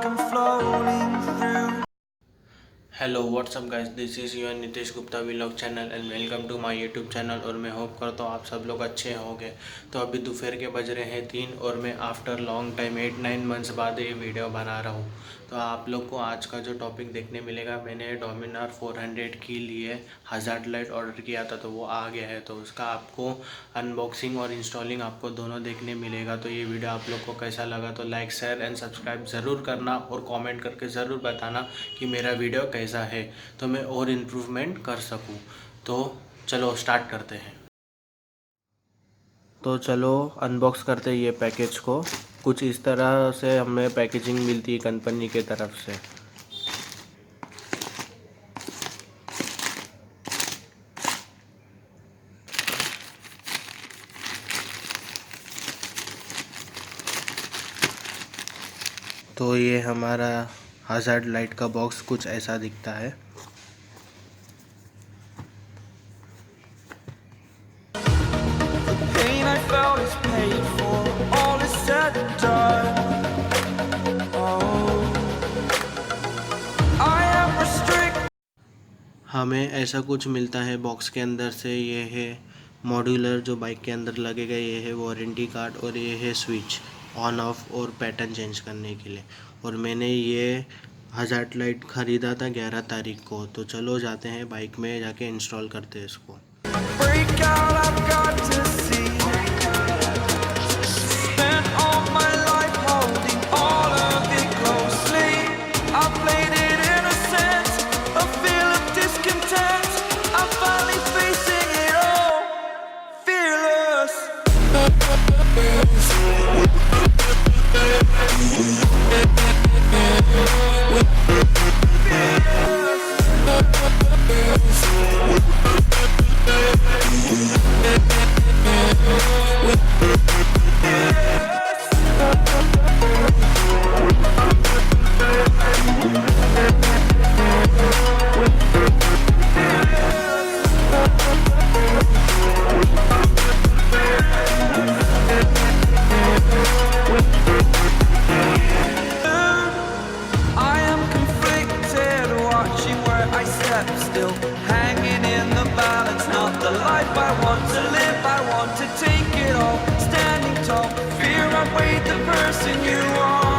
like I'm floating through. Hello what's up guys, this is your Nitesh Gupta vlog channel and welcome to my YouTube channel. और मैं hope करता हूँ आप सब लोग अच्छे होंगे। तो अभी दोपहर के बज रहे हैं 3 और मैं आफ्टर लॉन्ग टाइम 8-9 मंथ्स बाद ये वीडियो बना रहा हूँ। तो आप लोग को आज का जो टॉपिक देखने मिलेगा, मैंने डोमिनार 400 के लिए हज़ार्ड लाइट ऑर्डर किया था, तो वो आ गया है। तो उसका आपको अनबॉक्सिंग और इंस्टॉलिंग आपको दोनों देखने मिलेगा। तो ये वीडियो आप लोग को कैसा लगा तो लाइक शेयर एंड सब्सक्राइब ज़रूर करना और कमेंट करके ज़रूर बताना कि मेरा वीडियो कैसा है, तो मैं और इम्प्रूवमेंट कर सकूं। तो चलो स्टार्ट करते हैं। तो चलो अनबॉक्स करते हैं ये पैकेज को। कुछ इस तरह से हमें पैकेजिंग मिलती है कंपनी के तरफ से। तो ये हमारा हज़ार्ड लाइट का बॉक्स कुछ ऐसा दिखता है। Pain I felt is paid for, all is said and done. Oh, I am restricted. हमें ऐसा कुछ मिलता है बॉक्स के अंदर से। ये है मॉड्यूलर जो बाइक के अंदर लगेगा, ये है वारंटी कार्ड और ये है स्विच ऑन ऑफ और पैटर्न चेंज करने के लिए। और मैंने ये हज़ार्ड लाइट ख़रीदा था 11 तारीख को। तो चलो जाते हैं बाइक में जाके इंस्टॉल करते हैं इसको। Break out, I've got to see. Spent all my life holding all of it closely. I played it innocent, a feel of discontent. I'm finally facing it all, fearless. I am conflicted, watching where I step still, hanging in the balance, not the life I want to live. I want to take it all, standing tall, fear I weighed the person you are.